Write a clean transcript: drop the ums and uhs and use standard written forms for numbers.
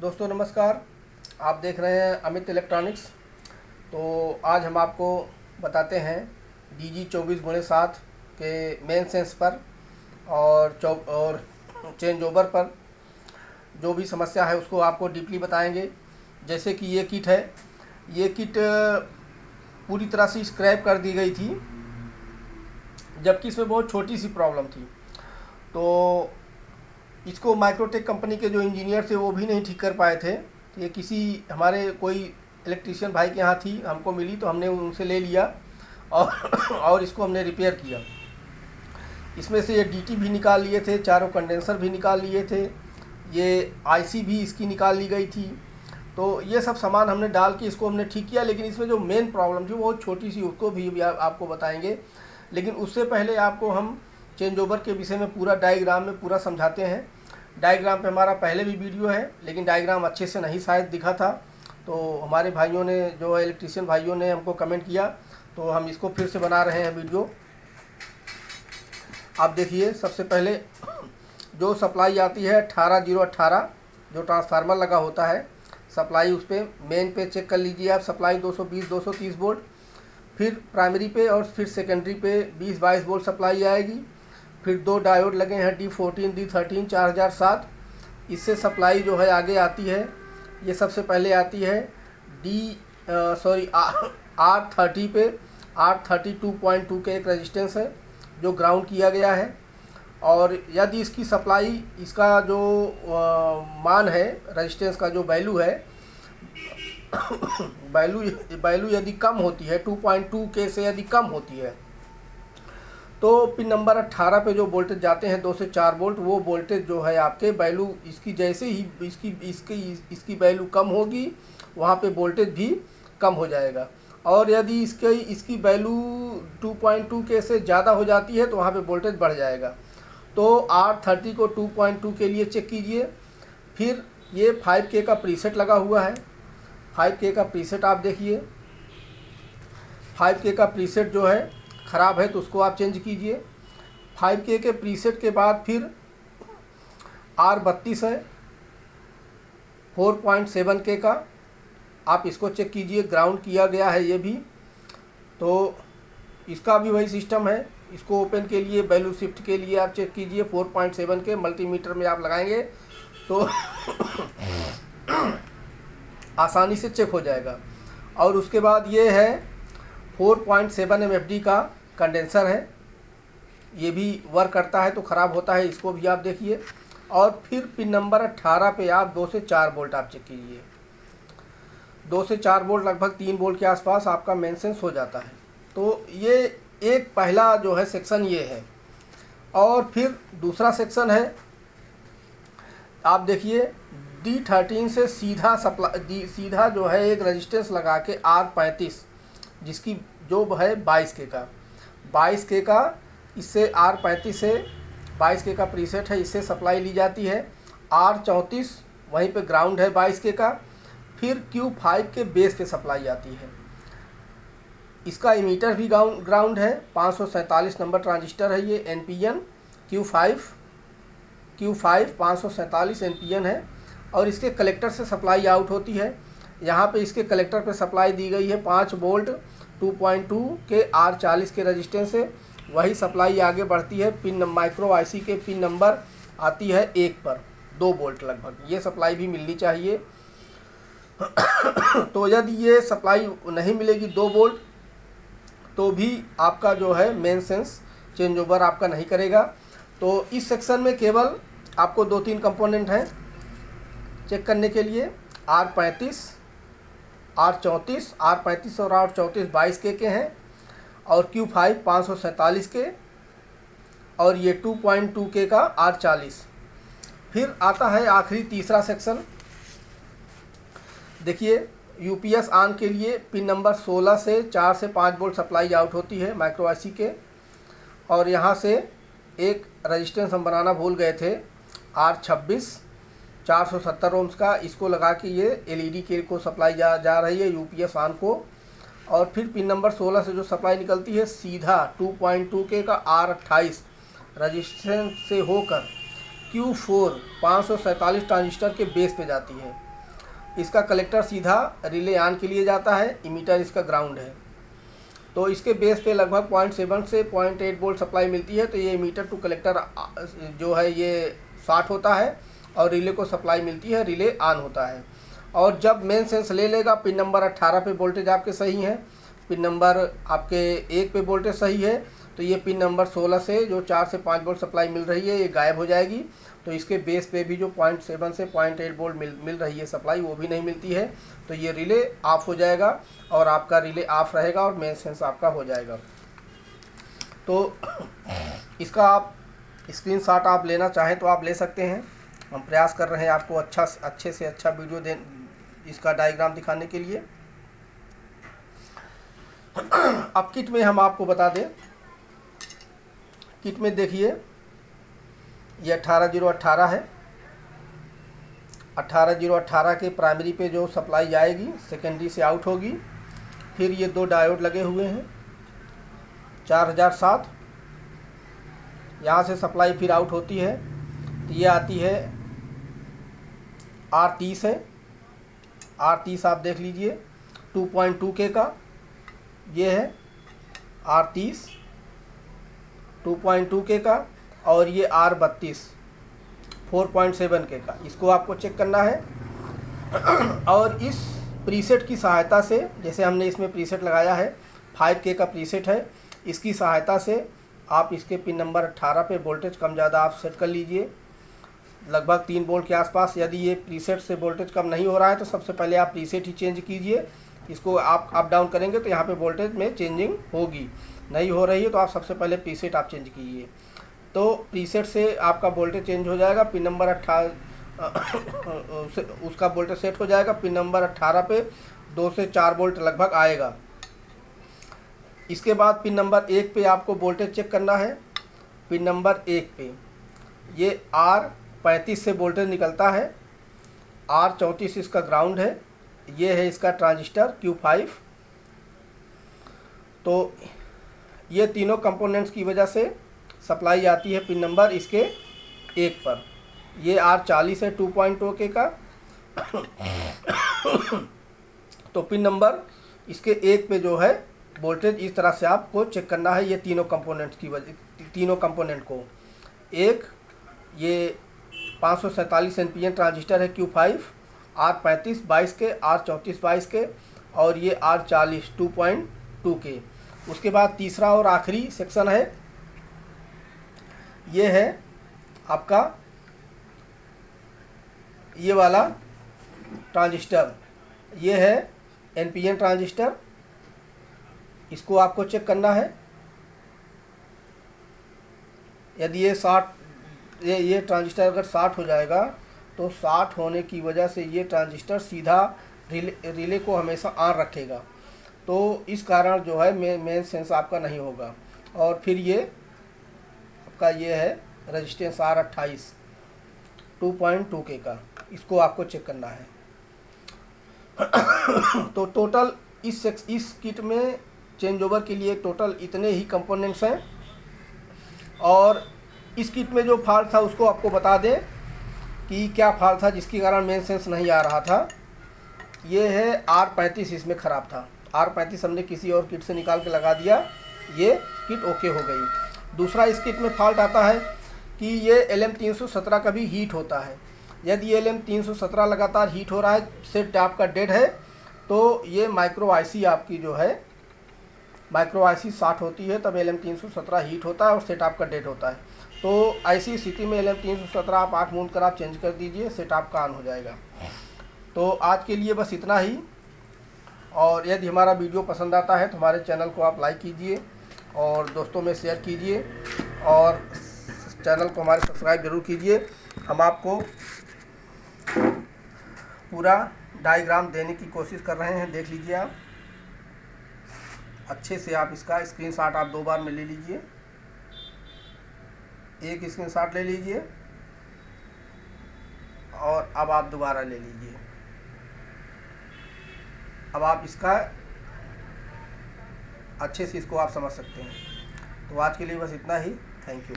दोस्तों नमस्कार। आप देख रहे हैं अमित इलेक्ट्रॉनिक्स। तो आज हम आपको बताते हैं DG 24/7 के मेन सेंस पर और चेंज ओवर पर जो भी समस्या है उसको आपको डीपली बताएंगे। जैसे कि ये किट है, ये किट पूरी तरह से स्क्रैप कर दी गई थी, जबकि इसमें बहुत छोटी सी प्रॉब्लम थी। तो इसको माइक्रोटेक कंपनी के जो इंजीनियर थे वो भी नहीं ठीक कर पाए थे। ये किसी हमारे कोई इलेक्ट्रीशियन भाई के यहाँ थी, हमको मिली तो हमने उनसे ले लिया और इसको हमने रिपेयर किया। इसमें से ये DT भी निकाल लिए थे, चारों कंडेंसर भी निकाल लिए थे, ये IC भी इसकी निकाल ली गई थी। तो ये सब सामान हमने डाल के इसको हमने ठीक किया, लेकिन इसमें जो मेन प्रॉब्लम थी वो छोटी सी, उसको भी आपको बताएंगे। लेकिन उससे पहले आपको हम चेंज ओवर के विषय में पूरा डायग्राम में पूरा समझाते हैं। डायग्राम पे हमारा पहले भी वीडियो है, लेकिन डायग्राम अच्छे से नहीं शायद दिखा था, तो हमारे भाइयों ने, जो है इलेक्ट्रीशियन भाइयों ने, हमको कमेंट किया, तो हम इसको फिर से बना रहे हैं वीडियो। आप देखिए, सबसे पहले जो सप्लाई आती है 18018, जो ट्रांसफार्मर लगा होता है, सप्लाई उस पर मेन पे चेक कर लीजिए आप। सप्लाई 220-230 वोल्ट, फिर प्राइमरी पे और फिर सेकेंडरी पे 20-22 वोल्ट सप्लाई आएगी। फिर दो डायोड लगे हैं D14 D13 4007। इससे सप्लाई जो है आगे आती है। ये सबसे पहले आती है R30 पे। R30 2.2 के एक रेजिस्टेंस है जो ग्राउंड किया गया है। और यदि इसकी सप्लाई, इसका जो मान है, रेजिस्टेंस का जो वैल्यू है, वैल्यू यदि कम होती है 2.2 के से यदि कम होती है, तो पिन नंबर 18 पे जो वोल्टेज जाते हैं 2 से 4 वोल्ट, वो वोल्टेज जो है आपके वैल्यू, इसकी जैसे ही इसकी वैल्यू कम होगी, वहाँ पे वोल्टेज भी कम हो जाएगा। और यदि इसकी वैल्यू 2.2 के से ज़्यादा हो जाती है तो वहाँ पे वोल्टेज बढ़ जाएगा। तो R30 को 2.2 के लिए चेक कीजिए। फिर ये 5K का प्रीसेट लगा हुआ है। 5K का प्रीसेट आप देखिए, 5K का प्रीसेट जो है ख़राब है तो उसको आप चेंज कीजिए। 5K के प्रीसेट के बाद फिर R32 है 4.7K का, आप इसको चेक कीजिए, ग्राउंड किया गया है ये भी। तो इसका भी वही सिस्टम है। इसको ओपन के लिए, वैल्यू शिफ्ट के लिए आप चेक कीजिए 4.7 के मल्टीमीटर में आप लगाएंगे तो आसानी से चेक हो जाएगा। और उसके बाद ये है 4.7 MFD का कंडेंसर है, ये भी वर्क करता है तो ख़राब होता है, इसको भी आप देखिए। और फिर पिन नंबर 18 पे आप 2 से 4 वोल्ट आप चेक कीजिए। 2 से 4 वोल्ट, लगभग 3 वोल्ट के आसपास आपका मेन सेंस हो जाता है। तो ये एक पहला जो है सेक्शन ये है। और फिर दूसरा सेक्शन है, आप देखिए, D13 से सीधा जो है एक रेजिस्टेंस लगा के R35, जिसकी जो है 22K का, 22K का, इससे R35 से 22K का प्रीसेट है, इससे सप्लाई ली जाती है। R34 वहीं पे ग्राउंड है 22K का। फिर Q5 के बेस पे सप्लाई आती है। इसका इमीटर भी ग्राउंड है, 547 नंबर ट्रांजिस्टर है ये, NPN Q5 547 NPN है। और इसके कलेक्टर से सप्लाई आउट होती है। यहाँ पे इसके कलेक्टर पे सप्लाई दी गई है 5 वोल्ट 2.2 के R40 के रेजिस्टेंस से। वही सप्लाई आगे बढ़ती है पिन माइक्रो IC के पिन नंबर आती है 1 पर 2 वोल्ट लगभग, ये सप्लाई भी मिलनी चाहिए। तो यदि ये सप्लाई नहीं मिलेगी 2 वोल्ट, तो भी आपका जो है मेन सेंस चेंज ओवर आपका नहीं करेगा। तो इस सेक्शन में केवल आपको 2-3 कंपोनेंट हैं चेक करने के लिए, R35 R34 R35 और R34 22K के हैं, और Q5 547 के, और ये 2.2K का R40। फिर आता है आखिरी तीसरा सेक्शन। देखिए, UPS ऑन के लिए पिन नंबर 16 से 4 से 5 वोल्ट सप्लाई आउट होती है माइक्रो IC के। और यहाँ से एक रेजिस्टेंस हम बनाना भूल गए थे, R26 470 ओम्स का, इसको लगा के ये LED के को सप्लाई जा रही है UPS ऑन को। और फिर पिन नंबर 16 से जो सप्लाई निकलती है सीधा 2.2K का R28 रेजिस्टेंस से होकर Q4 547 ट्रांजिस्टर के बेस पे जाती है। इसका कलेक्टर सीधा रिले ऑन के लिए जाता है, इमीटर इसका ग्राउंड है। तो इसके बेस पे लगभग 0.7 से 0.8 वोल्ट सप्लाई मिलती है। तो ये इमीटर टू कलेक्टर जो है ये शॉर्ट होता है और रिले को सप्लाई मिलती है, रिले ऑन होता है। और जब मेन सेंस ले लेगा, पिन नंबर 18 पे वोल्टेज आपके सही है, पिन नंबर आपके 1 पे वोल्टेज सही है, तो ये पिन नंबर 16 से जो 4 से 5 वोल्ट सप्लाई मिल रही है ये गायब हो जाएगी। तो इसके बेस पे भी जो 0.7 से 0.8 वोल्ट मिल रही है सप्लाई, वो भी नहीं मिलती है। तो ये रिले ऑफ हो जाएगा और आपका रिले ऑफ रहेगा और मेन सेंस आपका हो जाएगा। तो इसका आप स्क्रीनशॉट आप लेना चाहें तो आप ले सकते हैं। हम प्रयास कर रहे हैं आपको अच्छे से अच्छा वीडियो इसका डायग्राम दिखाने के लिए। अब किट में हम आपको बता दें, किट में देखिए ये 18018 है। 18018 के प्राइमरी पे जो सप्लाई जाएगी सेकेंडरी से आउट होगी। फिर ये 2 डायोड लगे हुए हैं 4007, यहाँ से सप्लाई फिर आउट होती है। तो ये आती है R30 है, R30 आप देख लीजिए 2.2 के का, ये है R30 2.2 के का, और ये R32 4.7 के का। इसको आपको चेक करना है। और इस प्रीसेट की सहायता से, जैसे हमने इसमें प्रीसेट लगाया है 5K का प्रीसेट है, इसकी सहायता से आप इसके पिन नंबर 18 पे वोल्टेज कम ज़्यादा आप सेट कर लीजिए, लगभग 3 वोल्ट के आसपास। यदि ये प्रीसेट से वोल्टेज कम नहीं हो रहा है तो सबसे पहले आप प्रीसेट ही चेंज कीजिए। इसको आप अप डाउन करेंगे तो यहाँ पे वोल्टेज में चेंजिंग होगी। नहीं हो रही है तो आप सबसे पहले प्रीसेट आप चेंज कीजिए, तो प्रीसेट से आपका वोल्टेज चेंज हो जाएगा। पिन नंबर 18 उसका वोल्टेज सेट हो जाएगा। पिन नंबर 18 पे 2 से 4 वोल्ट लगभग आएगा। इसके बाद पिन नंबर 1 पे आपको वोल्टेज चेक करना है। पिन नंबर 1 पे ये R35 से वोल्टेज निकलता है, R34 इसका ग्राउंड है, ये है इसका ट्रांजिस्टर Q5। तो ये तीनों कंपोनेंट्स की वजह से सप्लाई आती है पिन नंबर इसके 1 पर। ये R40 है 2.2 के का। तो पिन नंबर इसके 1 पे जो है वोल्टेज इस तरह से आपको चेक करना है। ये तीनों कंपोनेंट्स की वजह, तीनों कंपोनेंट को, एक ये 547 एनपीएन ट्रांजिस्टर है Q5, R35 22 के, R34 22 के, और ये R40 2.2 के। उसके बाद तीसरा और आखिरी सेक्शन है, ये है आपका ये वाला ट्रांजिस्टर, ये है एनपीएन ट्रांजिस्टर। इसको आपको चेक करना है। यदि ये ट्रांजिस्टर अगर शॉर्ट हो जाएगा तो शॉर्ट होने की वजह से ये ट्रांजिस्टर सीधा रिले को हमेशा ऑन रखेगा, तो इस कारण जो है मेन सेंस आपका नहीं होगा। और फिर ये आपका ये है रेजिस्टेंस R28 2.2 के का, इसको आपको चेक करना है। तो टोटल इस किट में चेंज ओवर के लिए टोटल इतने ही कंपोनेंट्स हैं। और इस किट में जो फॉल्ट था उसको आपको बता दें कि क्या फॉल्ट था जिसके कारण मेन सेंस नहीं आ रहा था। ये है R35 इसमें ख़राब था। R35 हमने किसी और किट से निकाल के लगा दिया, ये किट ओके हो गई। दूसरा इस किट में फॉल्ट आता है कि ये LM317 का भी हीट होता है। यदि LM317 लगातार हीट हो रहा है, सेट आपका डेड है, तो ये माइक्रो आईसी आपकी जो है माइक्रो आईसी शॉर्ट होती है, तब LM317 हीट होता है और सेट आपका डेड होता है। तो ऐसी स्थिति में LM317 आप आँख मूंद कर आप चेंज कर दीजिए, सेट आपका ऑन हो जाएगा। तो आज के लिए बस इतना ही। और यदि हमारा वीडियो पसंद आता है तो हमारे चैनल को आप लाइक कीजिए और दोस्तों में शेयर कीजिए और चैनल को हमारे सब्सक्राइब जरूर कीजिए। हम आपको पूरा डायग्राम देने की कोशिश कर रहे हैं, देख लीजिए आप अच्छे से। आप इसका स्क्रीनशॉट आप 2 बार में ले लीजिए, एक स्क्रीनशॉट ले लीजिए और अब आप दोबारा ले लीजिए। अब आप इसका अच्छे से इसको आप समझ सकते हैं। तो आज के लिए बस इतना ही। Thank you.